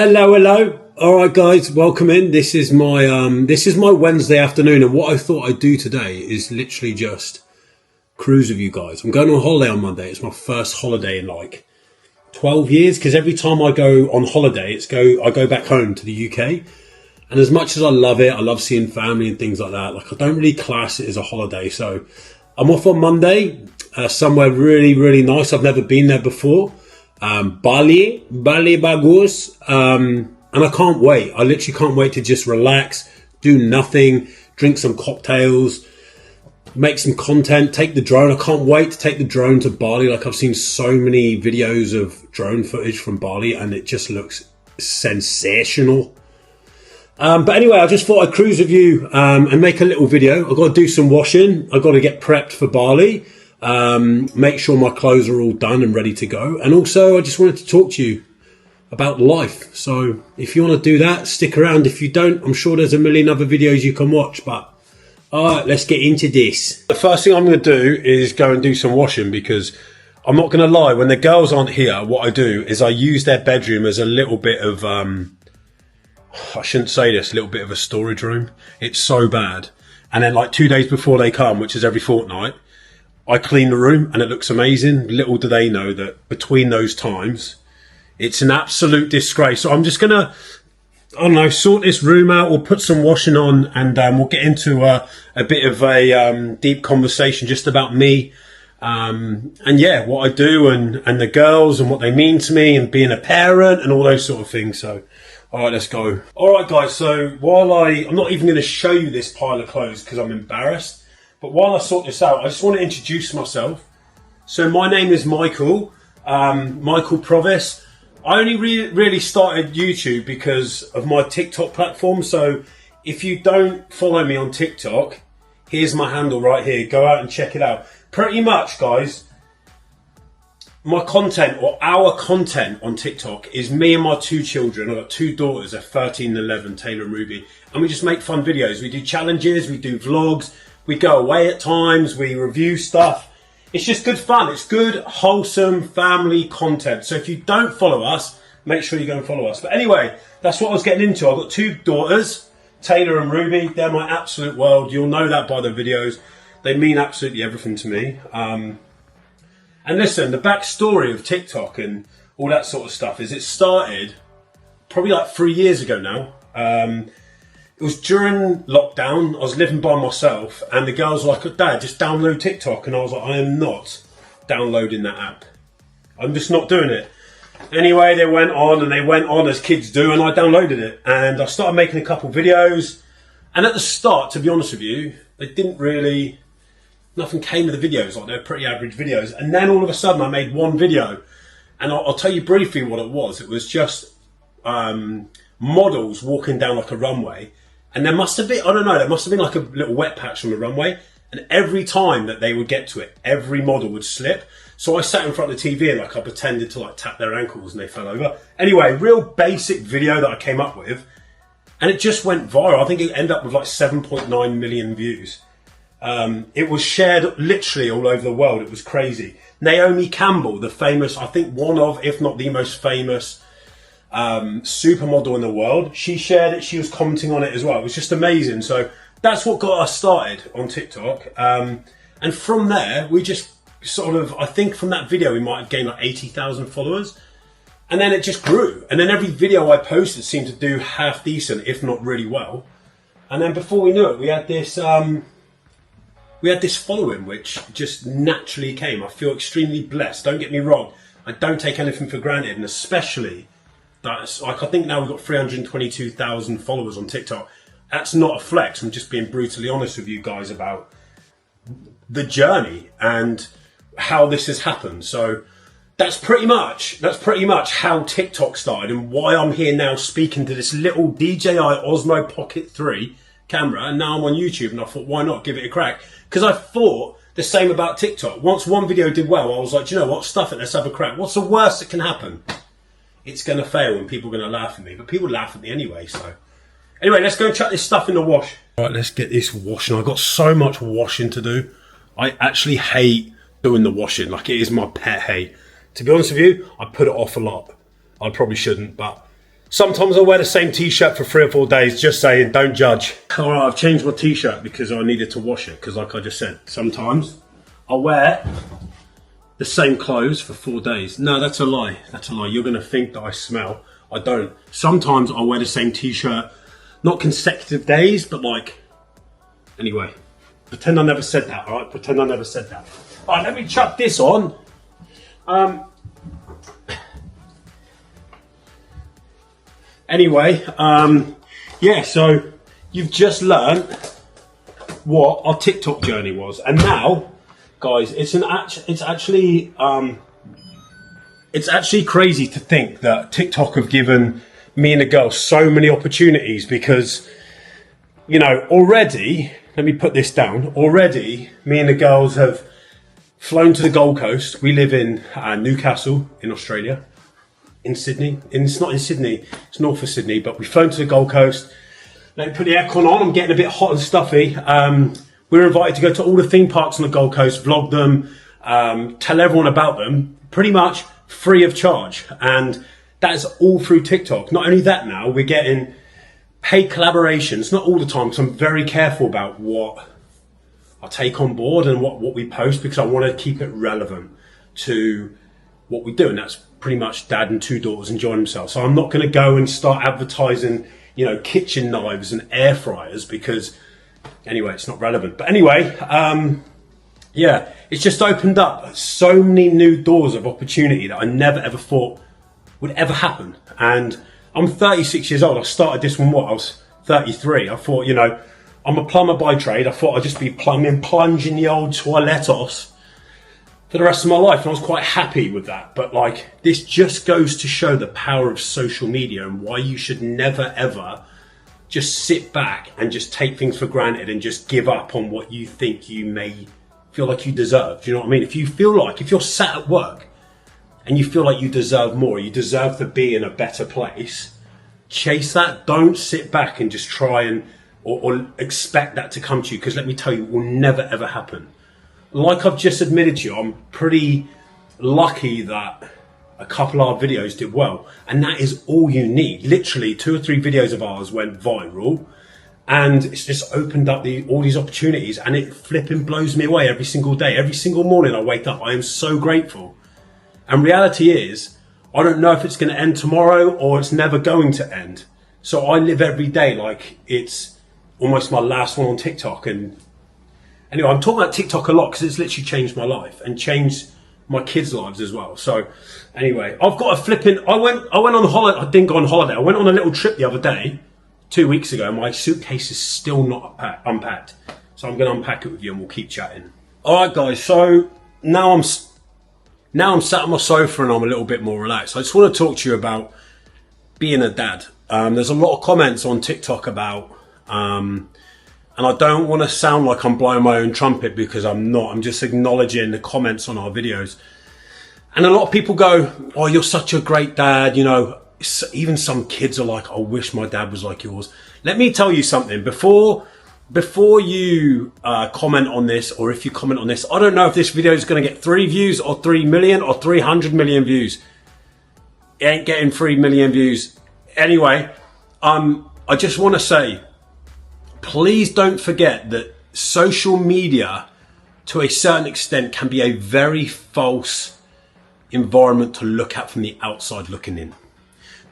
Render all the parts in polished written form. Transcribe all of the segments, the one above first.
Hello. All right, guys, welcome in. This is my Wednesday afternoon, and what I thought I'd do today is literally just cruise with you guys. I'm going on holiday on Monday. It's my first holiday in like 12 years, because every time I go on holiday, I go back home to the UK. And as much as I love it, I love seeing family and things like that. Like, I don't really class it as a holiday. So I'm off on Monday, somewhere really, really nice. I've never been there before. Bali bagus. And I can't wait. I literally can't wait to just relax, do nothing, drink some cocktails, make some content, take the drone. I can't wait to take the drone to Bali. Like, I've seen so many videos of drone footage from Bali and it just looks sensational. But anyway, I just thought I'd cruise with you and make a little video. I've got to do some washing. I've got to get prepped for Bali. Make sure my clothes are all done and ready to go. And also, I just wanted to talk to you about life. So if you want to do that, stick around. If you don't, I'm sure there's a million other videos you can watch. But all right, let's get into this. The first thing I'm going to do is go and do some washing, because I'm not going to lie, when the girls aren't here, what I do is I use their bedroom as a little bit of, I shouldn't say this, a little bit of a storage room. It's so bad. And then like 2 days before they come, which is every fortnight, I clean the room and it looks amazing. Little do they know that between those times, it's an absolute disgrace. So I'm just going to, I don't know, sort this room out. We'll put some washing on, and we'll get into a bit of a deep conversation just about me. And yeah, what I do and the girls and what they mean to me and being a parent and all those sort of things. So, all right, let's go. All right, guys. So while I'm not even going to show you this pile of clothes because I'm embarrassed. But while I sort this out, I just want to introduce myself. So my name is Michael, Michael Provis. I only really started YouTube because of my TikTok platform. So if you don't follow me on TikTok, here's my handle right here. Go out and check it out. Pretty much, guys, my content, or our content on TikTok, is me and my two children. I've got two daughters, they're 13 and 11, Taylor and Ruby. And we just make fun videos. We do challenges, we do vlogs, we go away at times, we review stuff. It's just good fun. It's good, wholesome family content. So if you don't follow us, make sure you go and follow us. But anyway, that's what I was getting into. I've got two daughters, Taylor and Ruby. They're my absolute world. You'll know that by the videos. They mean absolutely everything to me. And listen, the backstory of TikTok and all that sort of stuff is it started probably like 3 years ago now. It was during lockdown. I was living by myself and the girls were like, Dad, just download TikTok. And I was like, I am not downloading that app. I'm just not doing it. Anyway, they went on as kids do, and I downloaded it. And I started making a couple videos. And at the start, to be honest with you, nothing came of the videos. Like, they were pretty average videos. And then all of a sudden I made one video. And I'll tell you briefly what it was. It was just models walking down like a runway. And there must have been like a little wet patch on the runway. And every time that they would get to it, every model would slip. So I sat in front of the TV and like I pretended to like tap their ankles and they fell over. Anyway, real basic video that I came up with. And it just went viral. I think it ended up with like 7.9 million views. It was shared literally all over the world. It was crazy. Naomi Campbell, the famous, I think one of, if not the most famous supermodel in the world, she shared it. She was commenting on it as well. It was just amazing. So that's what got us started on TikTok. And from there, we just sort of, I think from that video, we might have gained like 80,000 followers. And then it just grew. And then every video I posted seemed to do half decent, if not really well. And then before we knew it, we had this following, which just naturally came. I feel extremely blessed. Don't get me wrong. I don't take anything for granted. And especially, that's like, I think now we've got 322,000 followers on TikTok. That's not a flex. I'm just being brutally honest with you guys about the journey and how this has happened. So that's pretty much how TikTok started and why I'm here now speaking to this little DJI Osmo Pocket 3 camera. And now I'm on YouTube, and I thought, why not give it a crack? Because I thought the same about TikTok. Once one video did well, I was like, do you know what? Stuff it. Let's have a crack. What's the worst that can happen? It's going to fail and people are going to laugh at me. But people laugh at me anyway, so. Anyway, let's go and chuck this stuff in the wash. All right, let's get this washing. I've got so much washing to do. I actually hate doing the washing. Like, it is my pet hate. To be honest with you, I put it off a lot. I probably shouldn't, but Sometimes I wear the same t-shirt for 3 or 4 days, just saying, don't judge. All right, I've changed my t-shirt because I needed to wash it, because like I just said, sometimes I wear the same clothes for 4 days. No, that's a lie. That's a lie. You're going to think that I smell. I don't. Sometimes I wear the same t-shirt, not consecutive days, but like, anyway. Pretend I never said that, all right? Pretend I never said that. All right, let me chuck this on. Anyway, yeah, so you've just learned what our TikTok journey was. And now, guys, it's actually crazy to think that TikTok have given me and the girls so many opportunities because, you know, already, let me put this down, already me and the girls have flown to the Gold Coast. We live in Newcastle in Australia, in Sydney. It's not in Sydney, it's north of Sydney, but we've flown to the Gold Coast. Let me put the aircon on, I'm getting a bit hot and stuffy. We were invited to go to all the theme parks on the Gold Coast, vlog them, tell everyone about them, pretty much free of charge. And that is all through TikTok. Not only that, now we're getting paid collaborations, not all the time, because I'm very careful about what I take on board and what we post, because I want to keep it relevant to what we do. And that's pretty much dad and 2 daughters enjoying themselves. So I'm not going to go and start advertising, you know, kitchen knives and air fryers, because anyway, it's not relevant. But anyway, yeah, it's just opened up so many new doors of opportunity that I never ever thought would ever happen. And I'm 36 years old. I started this when I was 33. I thought, you know, I'm a plumber by trade. I thought I'd just be plunging the old toiletos for the rest of my life. And I was quite happy with that. But like, this just goes to show the power of social media and why you should never ever just sit back and just take things for granted and just give up on what you think you may feel like you deserve. Do you know what I mean? If you're sat at work and you feel like you deserve more, you deserve to be in a better place, chase that. Don't sit back and just try and or expect that to come to you, because let me tell you, it will never ever happen. Like I've just admitted to you, I'm pretty lucky that a couple of our videos did well, and that is all you need. Literally 2 or 3 videos of ours went viral, and it's just opened up all these opportunities, and it flipping blows me away every single day. Every single morning I wake up, I am so grateful. And reality is, I don't know if it's going to end tomorrow or it's never going to end. So I live every day like it's almost my last one on TikTok. And anyway, I'm talking about TikTok a lot because it's literally changed my life and changed my kids' lives as well. So anyway, I've got a flipping, I went on holiday. I didn't go on holiday. I went on a little trip the other day, 2 weeks ago. My suitcase is still not unpacked. So I'm going to unpack it with you and we'll keep chatting. All right, guys. So now I'm sat on my sofa and I'm a little bit more relaxed. I just want to talk to you about being a dad. There's a lot of comments on TikTok about, and I don't want to sound like I'm blowing my own trumpet, because I'm not. I'm just acknowledging the comments on our videos. And a lot of people go, oh, you're such a great dad. You know, even some kids are like, I wish my dad was like yours. Let me tell you something. Before you comment on this, or if you comment on this, I don't know if this video is going to get 3 views or 3 million or 300 million views. It ain't getting 3 million views. Anyway, I just want to say, please don't forget that social media, to a certain extent, can be a very false environment to look at from the outside looking in.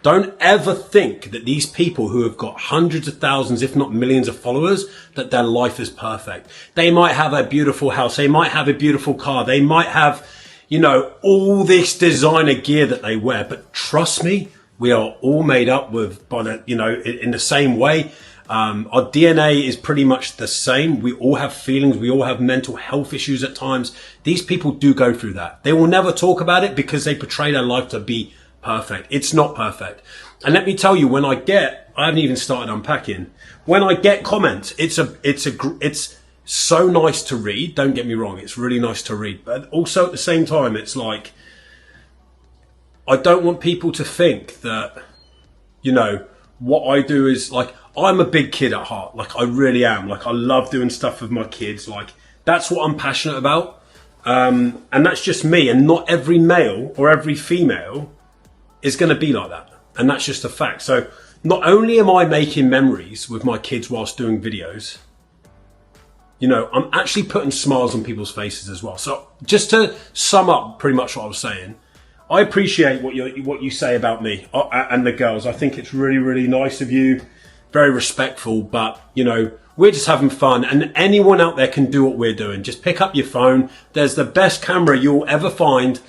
Don't ever think that these people who have got hundreds of thousands, if not millions of followers, that their life is perfect. They might have a beautiful house. They might have a beautiful car. They might have, you know, all this designer gear that they wear. But trust me, we are all made up in the same way. Our DNA is pretty much the same. We all have feelings. We all have mental health issues at times. These people do go through that. They will never talk about it because they portray their life to be perfect. It's not perfect. And let me tell you, I haven't even started unpacking. When I get comments, it's so nice to read. Don't get me wrong. It's really nice to read. But also at the same time, it's like, I don't want people to think that, you know, what I do is like, I'm a big kid at heart. Like, I really am. Like, I love doing stuff with my kids. Like, that's what I'm passionate about. And that's just me. And not every male or every female is going to be like that. And that's just a fact. So not only am I making memories with my kids whilst doing videos, you know, I'm actually putting smiles on people's faces as well. So just to sum up pretty much what I was saying, I appreciate what you say about me and the girls. I think it's really, really nice of you, very respectful, but, you know, we're just having fun, and anyone out there can do what we're doing. Just pick up your phone. There's the best camera you'll ever find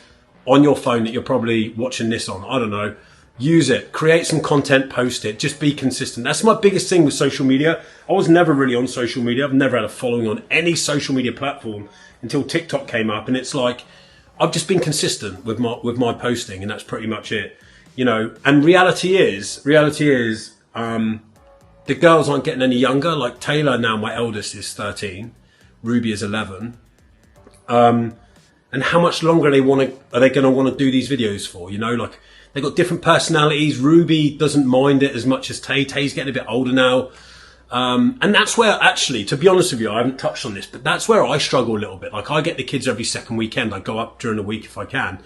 on your phone that you're probably watching this on. I don't know. Use it. Create some content, post it. Just be consistent. That's my biggest thing with social media. I was never really on social media. I've never had a following on any social media platform until TikTok came up, and it's like I've just been consistent with my posting, and that's pretty much it. You know, and reality is the girls aren't getting any younger. Like Taylor now, my eldest, is 13. Ruby is 11. And how much longer are they going to want to do these videos for? You know, like they've got different personalities. Ruby doesn't mind it as much as Tay. Tay's getting a bit older now. And that's where, actually, to be honest with you, I haven't touched on this, but that's where I struggle a little bit. Like I get the kids every second weekend. I go up during the week if I can.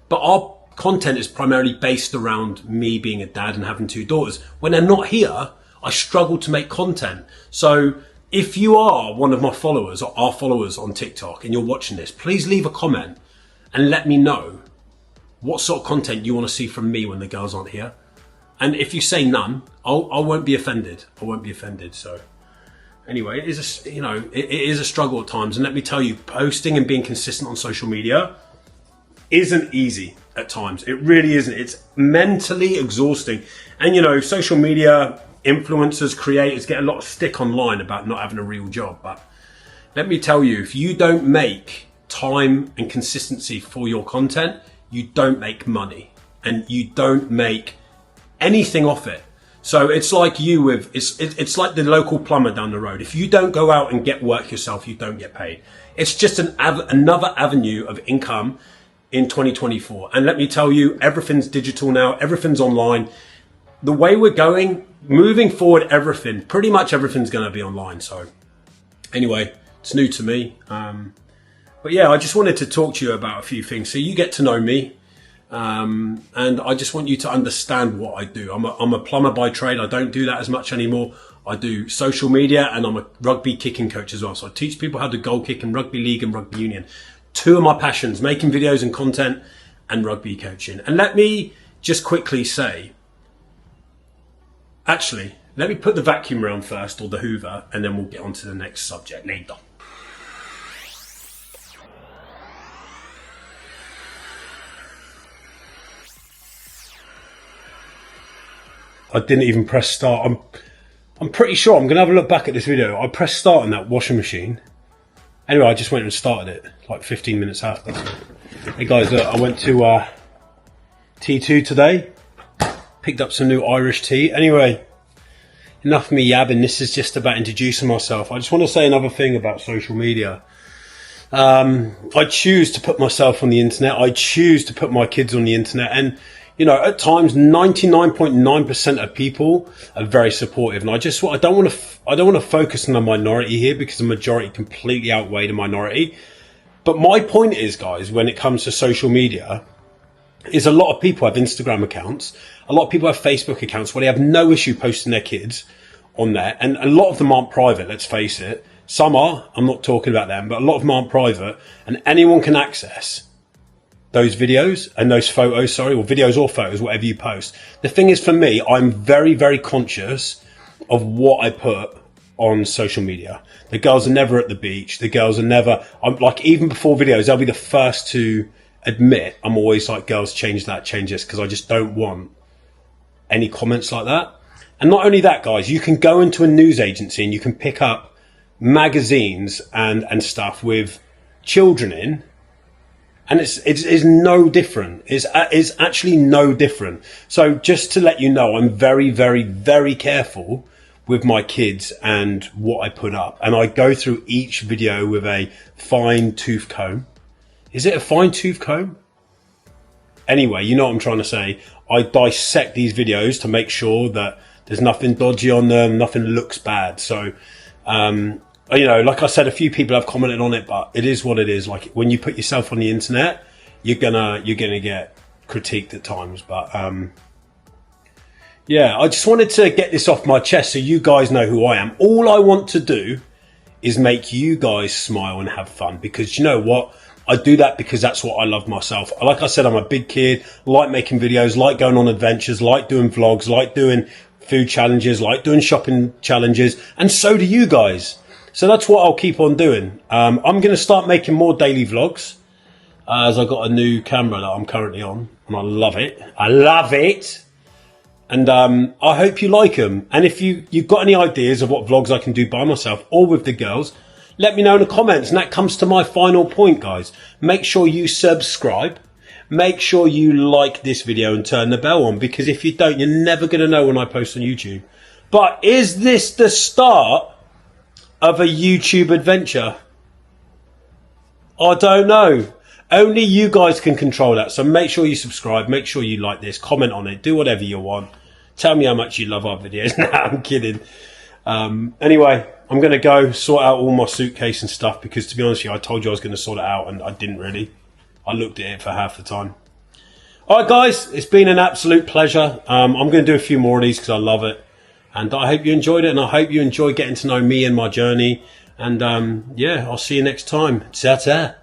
But our content is primarily based around me being a dad and having 2 daughters. When they're not here, I struggle to make content. So if you are one of my followers or our followers on TikTok and you're watching this, please leave a comment and let me know what sort of content you want to see from me when the girls aren't here. And if you say none, I won't be offended. I won't be offended. So anyway, it is a struggle at times. And let me tell you, posting and being consistent on social media isn't easy at times. It really isn't. It's mentally exhausting. And you know, social media influencers, creators get a lot of stick online about not having a real job. But let me tell you, if you don't make time and consistency for your content, you don't make money and you don't make anything off it. So it's like you with, it's like the local plumber down the road. If you don't go out and get work yourself, you don't get paid. It's just another avenue of income in 2024. And let me tell you, everything's digital now. Everything's online. The way we're going, moving forward, pretty much everything's going to be online. So anyway, it's new to me. But yeah, I just wanted to talk to you about a few things so you get to know me. And I just want you to understand what I do. I'm a plumber by trade. I don't do that as much anymore. I do social media, and I'm a rugby kicking coach as well. So I teach people how to goal kick in rugby league and rugby union. 2 of my passions, making videos and content and rugby coaching. And let me just quickly say, actually, let me put the vacuum around first, or the Hoover, and then we'll get on to the next subject later. I didn't even press start. I'm pretty sure, I'm going to have a look back at this video. I pressed start on that washing machine. Anyway, I just went and started it like 15 minutes after. Hey guys, look, I went to T2 today. Picked up some new Irish tea. Anyway, enough of me yabbing. This is just about introducing myself. I just want to say another thing about social media. I choose to put myself on the internet. I choose to put my kids on the internet. And, you know, at times, 99.9% of people are very supportive. And I don't want to focus on the minority here, because the majority completely outweigh the minority. But my point is, guys, when it comes to social media, is a lot of people have Instagram accounts. A lot of people have Facebook accounts where they have no issue posting their kids on there. And a lot of them aren't private, let's face it. Some are, I'm not talking about them, but a lot of them aren't private. And anyone can access those videos and those photos, or videos or photos, whatever you post. The thing is, for me, I'm very, very conscious of what I put on social media. The girls are never at the beach. The girls are never, I'm like, even before videos, they'll be the first to admit, I'm always like, girls, change that, change this, because I just don't want any comments like that. And not only that, guys, you can go into a news agency and you can pick up magazines and stuff with children in, and it's no different. It's actually no different. So just to let you know, I'm very, very, very careful with my kids and what I put up. And I go through each video with a fine tooth comb. Is it a fine tooth comb? Anyway, you know what I'm trying to say. I dissect these videos to make sure that there's nothing dodgy on them, nothing looks bad. So, you know, like I said, a few people have commented on it, but it is what it is. Like, when you put yourself on the internet, you're gonna get critiqued at times. But Yeah, I just wanted to get this off my chest so you guys know who I am. All I want to do is make you guys smile and have fun, because you know what? I do that because that's what I love myself. Like I said, I'm a big kid, like making videos, like going on adventures, like doing vlogs, like doing food challenges, like doing shopping challenges, and so do you guys. So that's what I'll keep on doing. I'm going to start making more daily vlogs as I got a new camera that I'm currently on, and I love it. I love it. And I hope you like them. And if you've got any ideas of what vlogs I can do by myself or with the girls, let me know in the comments. And that comes to my final point, guys. Make sure you subscribe. Make sure you like this video and turn the bell on, because if you don't, you're never going to know when I post on YouTube. But is this the start of a YouTube adventure? I don't know. Only you guys can control that. So make sure you subscribe. Make sure you like this. Comment on it. Do whatever you want. Tell me how much you love our videos. Nah, I'm kidding. Anyway, I'm going to go sort out all my suitcase and stuff, because to be honest with you, I told you I was going to sort it out and I didn't really. I looked at it for half the time. All right, guys, it's been an absolute pleasure. I'm going to do a few more of these because I love it. And I hope you enjoyed it, and I hope you enjoy getting to know me and my journey. And yeah, I'll see you next time. Ta-ta.